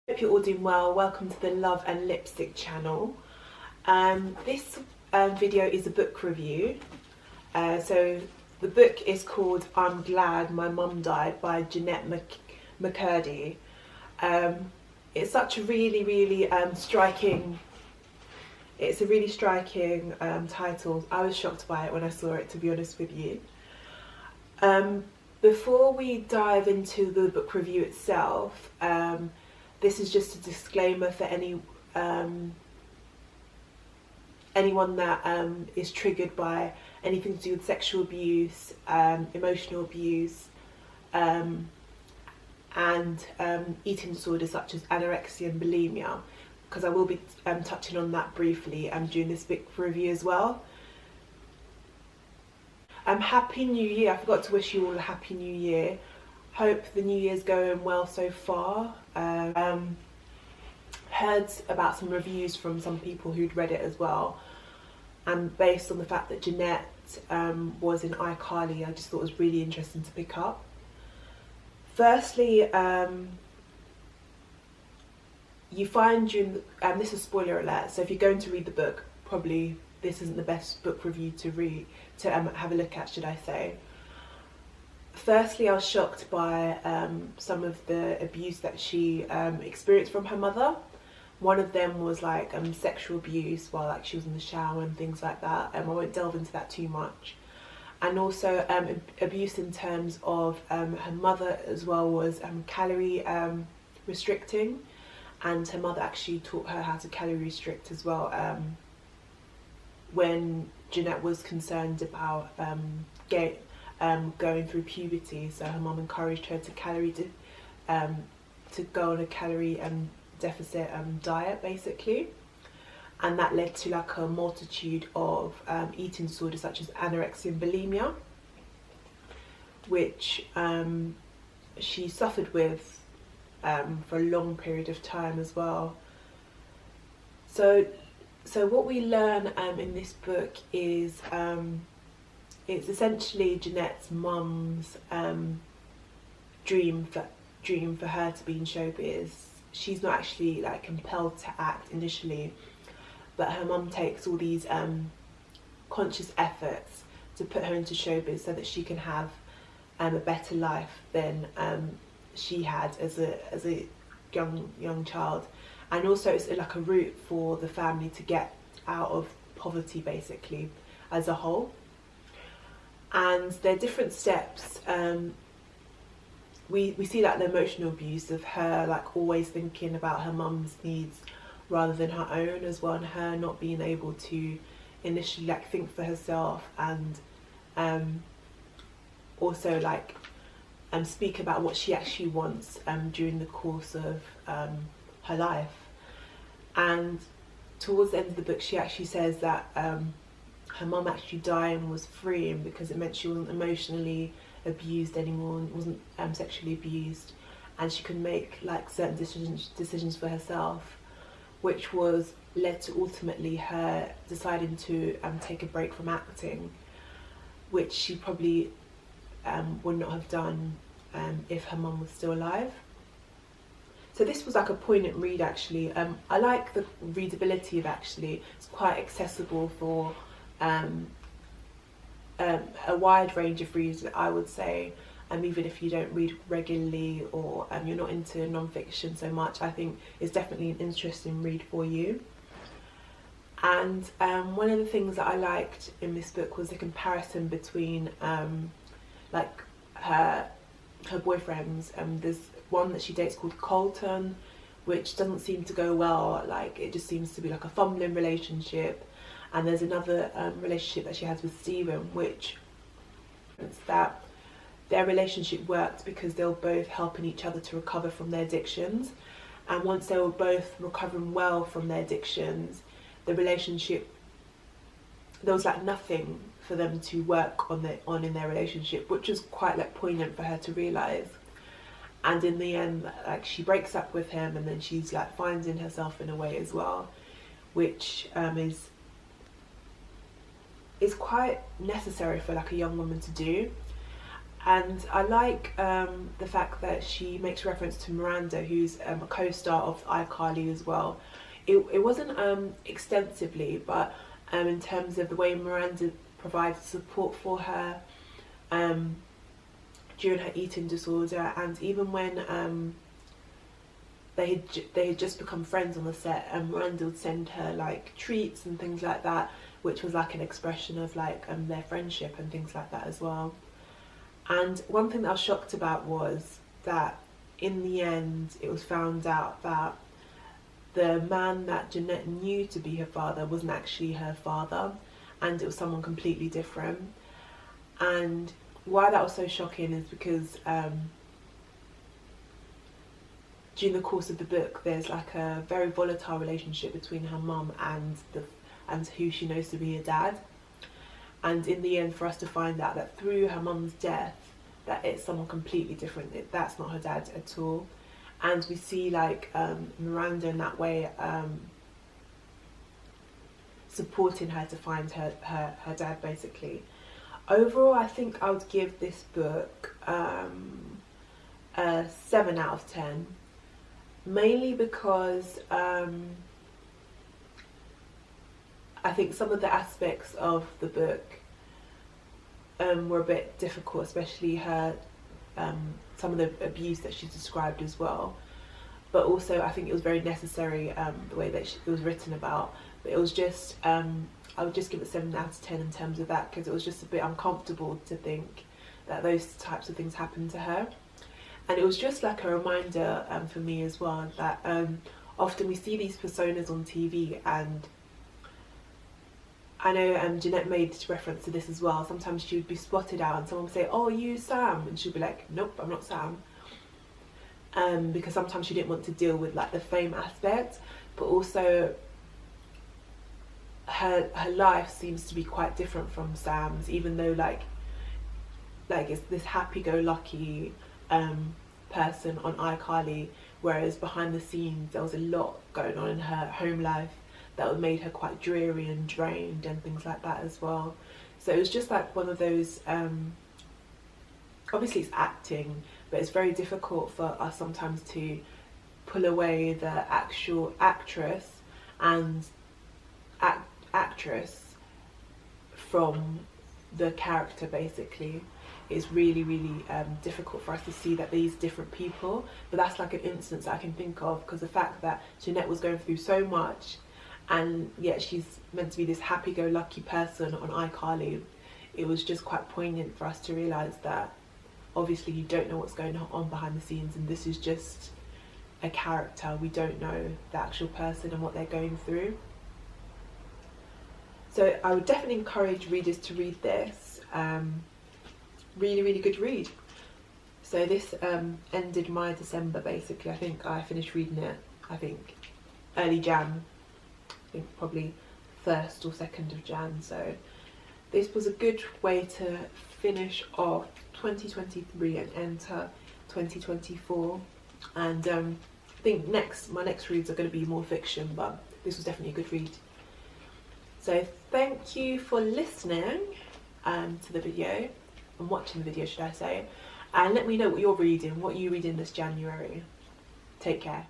Hope you're all doing well. Welcome to the Love and Lipstick channel. This video is a book review. So the book is called I'm Glad My Mum Died by Jeanette McCurdy. It's such a really striking, it's a really striking title. I was shocked by it when I saw it, to be honest with you. Before we dive into the book review itself, this is just a disclaimer for anyone that is triggered by anything to do with sexual abuse, emotional abuse, and eating disorders such as anorexia and bulimia, because I will be touching on that briefly during this book review as well. Happy New Year. I forgot to wish you all a Happy New Year. Hope the New Year's going well so far. Heard about some reviews from some people who'd read it as well, and based on the fact that Jeanette was in iCarly, I just thought it was really interesting to pick up. Firstly, you find during this is spoiler alert, so if you're going to read the book, probably this isn't the best book review to read, to have a look at, should I say. Firstly, I was shocked by some of the abuse that she experienced from her mother. One of them was like sexual abuse while she was in the shower and things like that. I won't delve into that too much. And also abuse in terms of her mother as well was calorie restricting, and her mother actually taught her how to calorie restrict as well when Jeanette was concerned about going through puberty. So her mum encouraged her to go on a calorie deficit diet basically, and that led to like a multitude of eating disorders such as anorexia and bulimia, which she suffered with for a long period of time as well. So what we learn in this book is it's essentially Jeanette's mum's dream for her to be in showbiz. She's not actually like compelled to act initially, but her mum takes all these conscious efforts to put her into showbiz so that she can have a better life than she had as a young child. And also it's like a route for the family to get out of poverty basically as a whole. And there are different steps. We see like the emotional abuse of her like always thinking about her mum's needs rather than her own as well, and her not being able to initially like think for herself, and also like speak about what she actually wants during the course of her life. And towards the end of the book she actually says that her mum actually dying was freeing because it meant she wasn't emotionally abused anymore and wasn't sexually abused, and she could make like certain decisions for herself, which was led to ultimately her deciding to take a break from acting, which she probably would not have done if her mum was still alive. So this was like a poignant read actually. I like the readability of actually. It's quite accessible for a wide range of readers, I would say, even if you don't read regularly or you're not into non-fiction so much, I think it's definitely an interesting read for you. And one of the things that I liked in this book was the comparison between like her boyfriends. There's one that she dates called Colton, which doesn't seem to go well, like it just seems to be like a fumbling relationship. And there's another relationship that she has with Stephen, which it's that their relationship worked because they were both helping each other to recover from their addictions, and once they were both recovering well from their addictions, the relationship, there was like nothing for them to work on in their relationship, which was quite like poignant for her to realise. And in the end, like she breaks up with him, and then she's like finding herself in a way as well, which is quite necessary for like a young woman to do. And I like the fact that she makes reference to Miranda, who's a co-star of iCarly as well. It wasn't extensively, but in terms of the way Miranda provides support for her during her eating disorder, and even when they had just become friends on the set, and Miranda would send her like treats and things like that, which was like an expression of like their friendship and things like that as well. And one thing that I was shocked about was that in the end it was found out that the man that Jeanette knew to be her father wasn't actually her father, and it was someone completely different. And why that was so shocking is because during the course of the book there's like a very volatile relationship between her mum and who she knows to be her dad. And in the end, for us to find out that through her mum's death, that it's someone completely different, that's not her dad at all. And we see like Miranda in that way supporting her to find her dad, basically. Overall, I think I would give this book a 7 out of 10, mainly because I think some of the aspects of the book were a bit difficult, especially her some of the abuse that she's described as well. But also I think it was very necessary the way that it was written about. But it was just I would just give it 7 out of 10 in terms of that, because it was just a bit uncomfortable to think that those types of things happened to her. And it was just like a reminder for me as well that often we see these personas on TV, and I know Jeanette made reference to this as well. Sometimes she would be spotted out and someone would say, "Oh, are you Sam?" And she'd be like, "Nope, I'm not Sam." Because sometimes she didn't want to deal with like the fame aspect, but also her life seems to be quite different from Sam's, even though like it's this happy-go-lucky person on iCarly, whereas behind the scenes there was a lot going on in her home life that made her quite dreary and drained and things like that as well. So it was just like one of those, obviously it's acting, but it's very difficult for us sometimes to pull away the actual actress and actress from the character, basically. It's really, really difficult for us to see that these different people, but that's like an instance that I can think of, because the fact that Jeanette was going through so much, and yet she's meant to be this happy-go-lucky person on iCarly, it was just quite poignant for us to realise that obviously you don't know what's going on behind the scenes, and this is just a character. We don't know the actual person and what they're going through. So I would definitely encourage readers to read this. Really, really good read. So this ended my December, basically. I think I finished reading it, early Jan. I think probably 1st or 2nd of Jan. So this was a good way to finish off 2023 and enter 2024. And I think my next reads are going to be more fiction, but this was definitely a good read. So thank you for listening to the video, and watching the video, should I say, and let me know what you're reading, what you reading this January. Take care.